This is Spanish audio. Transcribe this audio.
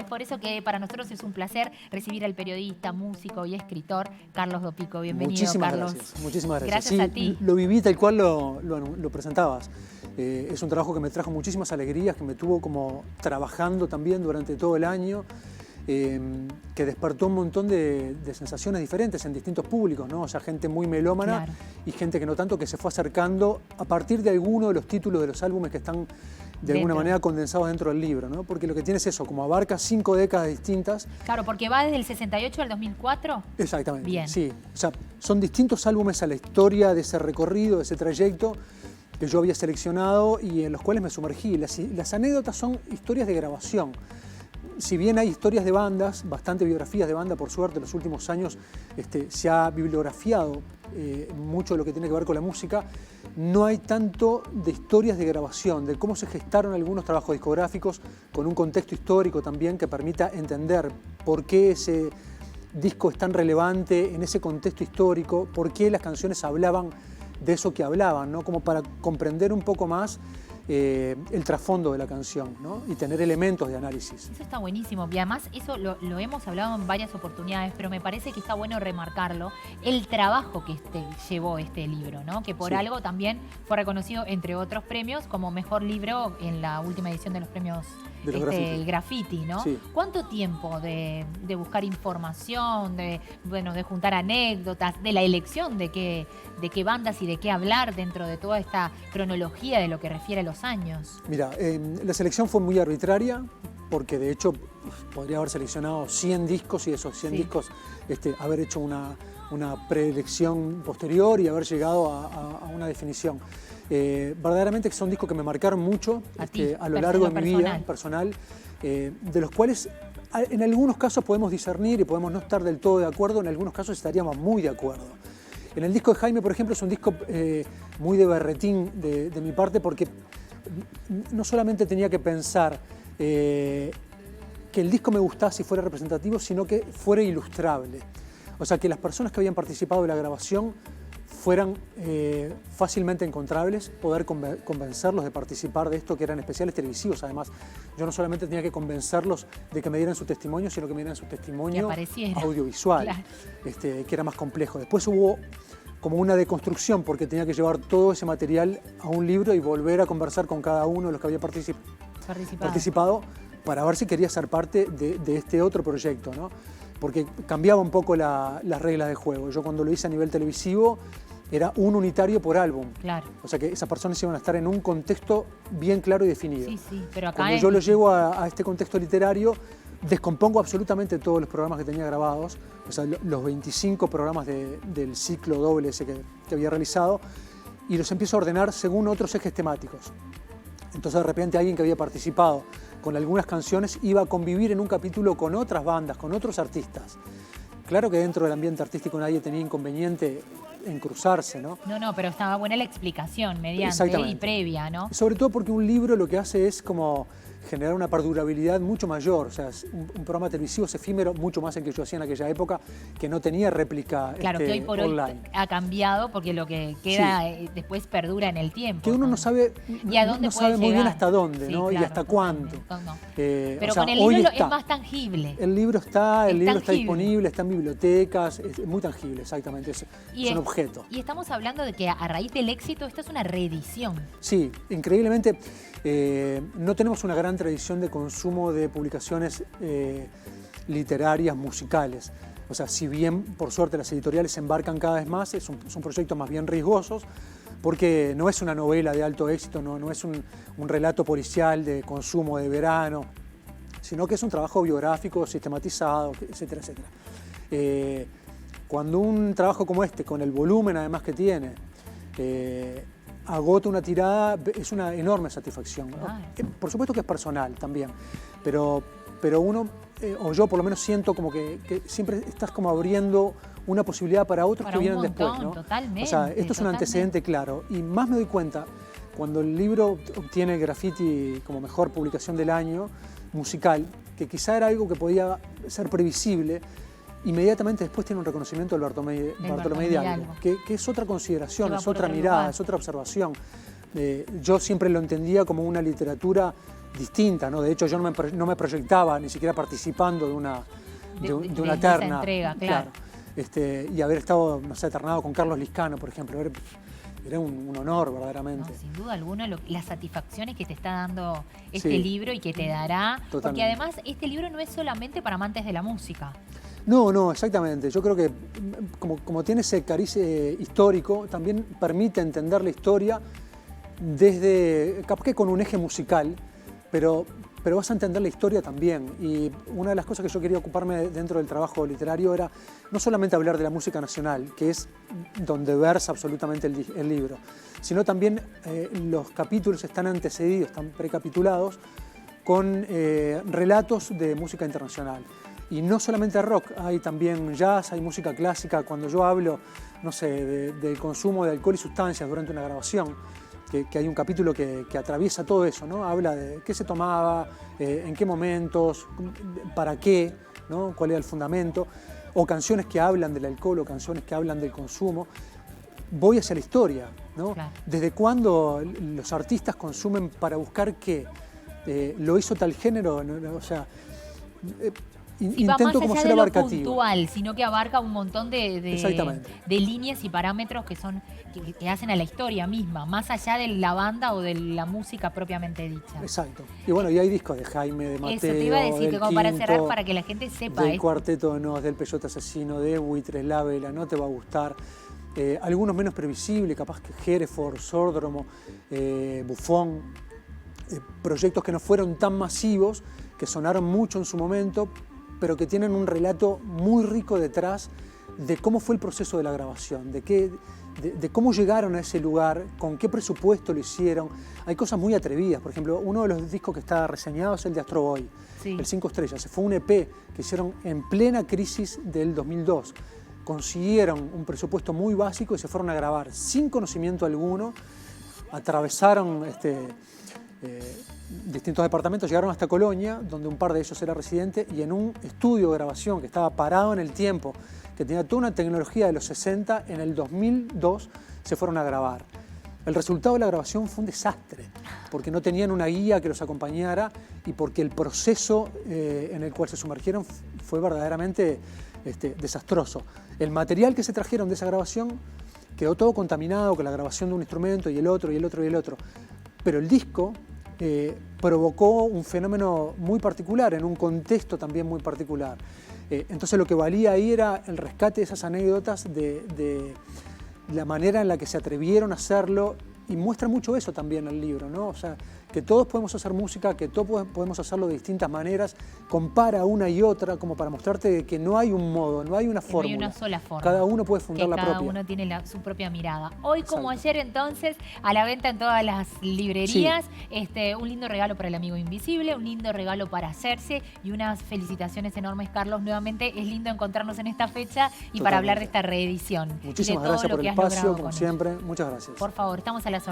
Es por eso que para nosotros es un placer recibir al periodista, músico y escritor Carlos Dopico. Bienvenido, Muchísimas Carlos. gracias, muchísimas gracias. Gracias Sí, a ti. lo viví tal cual lo presentabas. Es un trabajo que me trajo muchísimas alegrías, que me tuvo como trabajando también durante todo el año, que despertó un montón de sensaciones diferentes en distintos públicos, ¿no? O sea, gente muy melómana, claro, y gente que no tanto, que se fue acercando a partir de alguno de los títulos de los álbumes que están de alguna manera condensados dentro del libro, ¿no? Porque lo que tiene es eso, como abarca 5 décadas distintas. Claro, porque va desde el 68 al 2004. Exactamente. Bien. Sí, o sea, son distintos álbumes a la historia de ese recorrido, de ese trayecto que yo había seleccionado y en los cuales me sumergí. Las anécdotas son historias de grabación. Si bien hay historias de bandas, bastante biografías de banda, por suerte, en los últimos años se ha bibliografiado mucho de lo que tiene que ver con la música, no hay tanto de historias de grabación, de cómo se gestaron algunos trabajos discográficos con un contexto histórico también que permita entender por qué ese disco es tan relevante en ese contexto histórico, por qué las canciones hablaban de eso que hablaban, ¿no? Como para comprender un poco más el trasfondo de la canción, ¿no? Y tener elementos de análisis. Eso está buenísimo y además eso lo hemos hablado en varias oportunidades, pero me parece que está bueno remarcarlo, el trabajo que llevó este libro, ¿no? Que por algo también fue reconocido, entre otros premios, como mejor libro en la última edición de los premios el graffiti, ¿no? Sí. ¿Cuánto tiempo de buscar información, de juntar anécdotas, de la elección de qué bandas y de qué hablar dentro de toda esta cronología de lo que refiere a los años? Mira, la selección fue muy arbitraria, porque de hecho podría haber seleccionado 100 discos y de esos 100 discos haber hecho una preelección posterior y haber llegado a una definición. Verdaderamente que son discos que me marcaron mucho a lo largo de mi vida personal, de los cuales en algunos casos podemos discernir y podemos no estar del todo de acuerdo, en algunos casos estaríamos muy de acuerdo. En el disco de Jaime, por ejemplo, es un disco muy de berretín de mi parte, porque no solamente tenía que pensar que el disco me gustase y fuera representativo, sino que fuera ilustrable. O sea, que las personas que habían participado de la grabación fueran fácilmente encontrables, poder convencerlos de participar de esto, que eran especiales televisivos. Además, yo no solamente tenía que convencerlos de que me dieran su testimonio, sino que me dieran su testimonio audiovisual, claro, que era más complejo. Después hubo como una deconstrucción, porque tenía que llevar todo ese material a un libro y volver a conversar con cada uno de los que había participado para ver si quería ser parte de este otro proyecto, ¿no? Porque cambiaba un poco las reglas de juego. Yo cuando lo hice a nivel televisivo era un unitario por álbum. Claro. O sea que esas personas iban a estar en un contexto bien claro y definido. Sí, sí, pero acá cuando yo lo llevo a este contexto literario, descompongo absolutamente todos los programas que tenía grabados, o sea, los 25 programas del ciclo doble ese que había realizado, y los empiezo a ordenar según otros ejes temáticos. Entonces de repente alguien que había participado con algunas canciones iba a convivir en un capítulo con otras bandas, con otros artistas. Claro que dentro del ambiente artístico nadie tenía inconveniente en cruzarse, ¿no? No, pero estaba buena la explicación mediante y previa, ¿no? Sobre todo porque un libro lo que hace es como generar una perdurabilidad mucho mayor. O sea, un programa televisivo es efímero, mucho más el que yo hacía en aquella época, que no tenía réplica claro, que hoy por online. Hoy ha cambiado, porque lo que queda después perdura en el tiempo. Que uno no sabe, no sabe muy bien hasta dónde, ¿no? Claro, y hasta cuánto. Pero con el libro es más tangible. El libro está disponible, está en bibliotecas, es muy tangible, exactamente. Es un objeto. Y estamos hablando de que a raíz del éxito, esta es una reedición. Sí, increíblemente no tenemos una gran tradición de consumo de publicaciones literarias, musicales. O sea, si bien por suerte las editoriales se embarcan cada vez más, son proyectos más bien riesgosos, porque no es una novela de alto éxito, no es un relato policial de consumo de verano, sino que es un trabajo biográfico, sistematizado, etcétera, etcétera. Cuando un trabajo como este, con el volumen además que tiene, agota una tirada, es una enorme satisfacción, ¿no? Por supuesto que es personal también, pero uno, o yo por lo menos siento como que siempre estás como abriendo una posibilidad para otros que vienen después, ¿no? Totalmente. O sea, esto es un antecedente claro, y más me doy cuenta cuando el libro obtiene el Graffiti como mejor publicación del año musical, que quizá era algo que podía ser previsible. Inmediatamente después tiene un reconocimiento del Bartolomé Hidalgo, que es otra consideración, es otra mirada, es otra observación. Yo siempre lo entendía como una literatura distinta, ¿no? De hecho, yo no me proyectaba ni siquiera participando de una de terna. esa entrega, claro. Y haber estado, no sé, ternado con Carlos Liscano, por ejemplo, era un honor verdaderamente. No, sin duda alguna, las satisfacciones que te está dando este Sí. libro y que te dará. Totalmente. Porque además este libro no es solamente para amantes de la música. No, exactamente. Yo creo que como tiene ese cariz histórico, también permite entender la historia desde, capaz que con un eje musical, pero vas a entender la historia también. Y una de las cosas que yo quería ocuparme dentro del trabajo literario era no solamente hablar de la música nacional, que es donde versa absolutamente el libro, sino también los capítulos están antecedidos, están precapitulados con relatos de música internacional. Y no solamente rock, hay también jazz, hay música clásica. Cuando yo hablo, no sé, del consumo de alcohol y sustancias durante una grabación, que hay un capítulo que atraviesa todo eso, ¿no? Habla de qué se tomaba, en qué momentos, para qué, ¿no? Cuál era el fundamento, o canciones que hablan del alcohol o canciones que hablan del consumo. Voy hacia la historia, ¿no? Claro. ¿Desde cuándo los artistas consumen para buscar qué? ¿Lo hizo tal género? O sea, Sí, va más intento como allá ser de lo abarcativo. puntual, sino que abarca un montón Exactamente. de líneas y parámetros que hacen a la historia misma, más allá de la banda o de la música propiamente dicha. Exacto. Y bueno, y hay discos de Jaime, de Mateo, Eso te iba a decir, del que como para Quinto, cerrar, para que la gente sepa. del Cuarteto de Nos, del Peyote Asesino, de Buitres, La Vela, No Te Va a Gustar. Algunos menos previsibles, capaz que Hereford, Sórdromo, Bufón. Proyectos que no fueron tan masivos, que sonaron mucho en su momento, pero que tienen un relato muy rico detrás de cómo fue el proceso de la grabación, de cómo llegaron a ese lugar, con qué presupuesto lo hicieron. Hay cosas muy atrevidas. Por ejemplo, uno de los discos que está reseñado es el de Astro Boy, Sí. el 5 estrellas. Fue un EP que hicieron en plena crisis del 2002. Consiguieron un presupuesto muy básico y se fueron a grabar sin conocimiento alguno. Atravesaron distintos departamentos, llegaron hasta Colonia, donde un par de ellos era residente, y en un estudio de grabación que estaba parado en el tiempo, que tenía toda una tecnología de los 60, en el 2002 se fueron a grabar. El resultado de la grabación fue un desastre, porque no tenían una guía que los acompañara y porque el proceso en el cual se sumergieron fue verdaderamente desastroso. El material que se trajeron de esa grabación quedó todo contaminado con la grabación de un instrumento y el otro y el otro y el otro. Pero el disco provocó un fenómeno muy particular, en un contexto también muy particular. Entonces lo que valía ahí era el rescate de esas anécdotas, de la manera en la que se atrevieron a hacerlo, y muestra mucho eso también el libro, ¿no? O sea, que todos podemos hacer música, que todos podemos hacerlo de distintas maneras, compara una y otra como para mostrarte que no hay un modo, no hay una fórmula. No hay una sola forma. Cada uno puede fundar la propia. Cada uno tiene su propia mirada. Hoy, como Exacto. ayer, entonces, a la venta en todas las librerías, un lindo regalo para el amigo invisible, un lindo regalo para hacerse y unas felicitaciones enormes, Carlos. Nuevamente, es lindo encontrarnos en esta fecha y para hablar de esta reedición. Muchísimas de todo gracias lo por que el has espacio, logrado como con siempre. Muchas gracias. Por favor, estamos a las